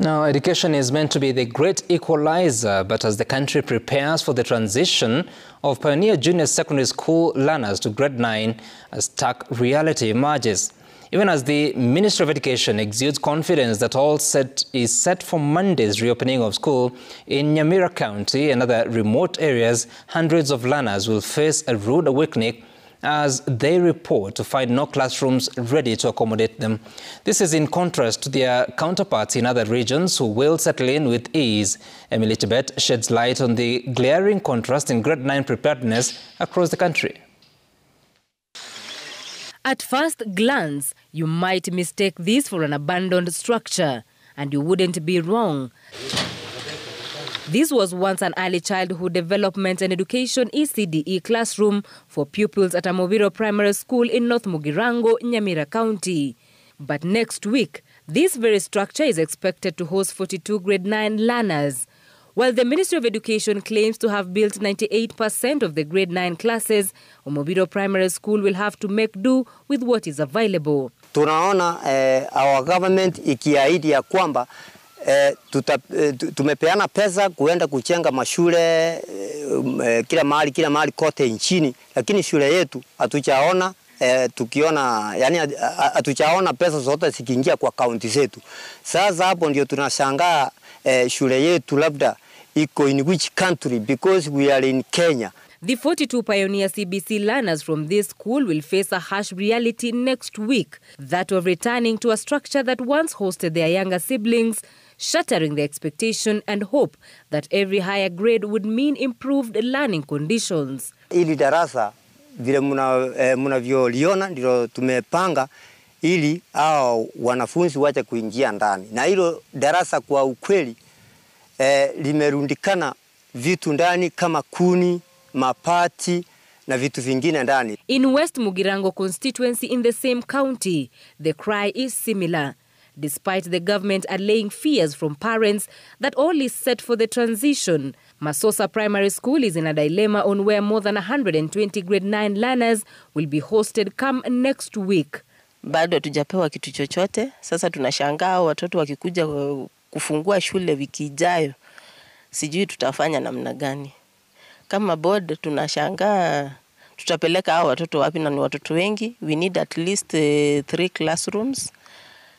Now, education is meant to be the great equalizer, but as the country prepares for the transition of Pioneer Junior Secondary School learners to grade 9, a stark reality emerges. Even as the Ministry of Education exudes confidence that all is set for Monday's reopening of school in Nyamira County and other remote areas, hundreds of learners will face a rude awakening as they report to find no classrooms ready to accommodate them. This is in contrast to their counterparts in other regions who will settle in with ease. Emily Tibet sheds light on the glaring contrast in grade 9 preparedness across the country. At first glance, you might mistake this for an abandoned structure, and you wouldn't be wrong. This was once an early childhood development and education ECDE classroom for pupils at Nyamira Primary School in North Mugirango, Nyamira County. But next week, this very structure is expected to host 42 grade 9 learners. While the Ministry of Education claims to have built 98% of the grade 9 classes, Nyamira Primary School will have to make do with what is available. Tunaona our government ikiahidi ya kwamba tumepeana pesa kuenda kujenga mashule kila mahali kote nchini, lakini shule yetu hatujaona hatujaona pesa zote zikiingia kwa kaunti zetu. Sasa hapo ndio tunashangaa shule yetu labda iko in which country, because we are in Kenya. The 42 pioneer CBC learners from this school will face a harsh reality next week, that of returning to a structure that once hosted their younger siblings, shattering the expectation and hope that every higher grade would mean improved learning conditions. Ili darasa vile mnavyoliona ndilo tumepanga ili hao wanafunzi wache kuingia ndani. Na hilo darasa kwa ukweli limerundikana vitu ndani kama kuni, mapati na vitu vingine ndani. In West Mugirango constituency in the same county, the cry is similar. Despite the government allaying fears from parents that all is set for the transition, Masosa Primary School is in a dilemma on where more than 120 grade 9 learners will be hosted come next week. Bado hatujapewa kitu chochote. Sasa tunashangaa watoto wakikuja kufungua shule wiki ijayo. Sijui tutafanya namna gani. Kama board tunashangaa tutapeleka hao watoto wapi, na ni watoto wengi. We need at least 3 classrooms.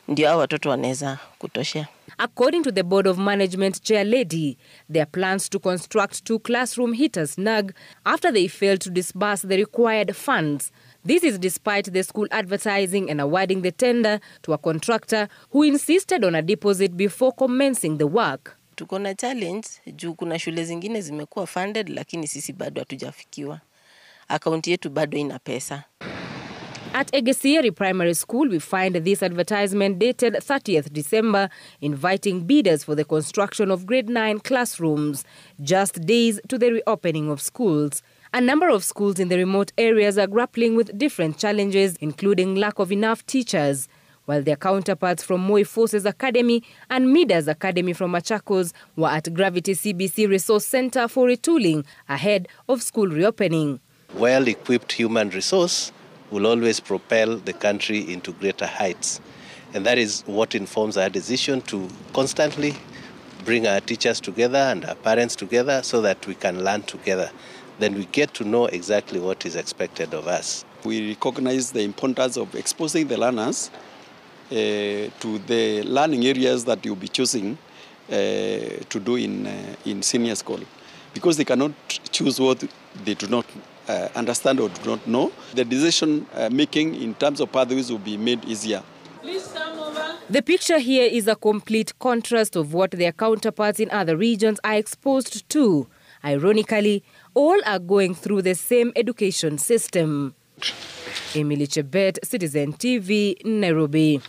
Ndio hao watoto wanaweza kutoshea. According to the Board of Management Chair Lady, there are plans to construct 2 classroom heaters snug after they failed to disburse the required funds. This is despite the school advertising and awarding the tender to a contractor who insisted on a deposit before commencing the work. Tuko na challenge juu kuna shule zingine zimekuwa funded lakini sisi bado hatujafikiwa. Akaunti yetu bado ina pesa. At Egesieri Primary School, we find this advertisement dated 30th December inviting bidders for the construction of grade 9 classrooms, just days to the reopening of schools. A number of schools in the remote areas are grappling with different challenges, including lack of enough teachers, while their counterparts from Moi Forces Academy and Midas Academy from Machakos were at Gravity CBC Resource Center for retooling ahead of school reopening. Well-equipped human resource will always propel the country into greater heights. And that is what informs our decision to constantly bring our teachers together and our parents together so that we can learn together. Then we get to know exactly what is expected of us. We recognize the importance of exposing the learners to the learning areas that you'll be choosing to do in senior school, because they cannot choose what they do not understand or do not know. The decision making in terms of pathways will be made easier. The picture here is a complete contrast of what their counterparts in other regions are exposed to. Ironically, all are going through the same education system. Emily Tibet, Citizen TV, Nairobi.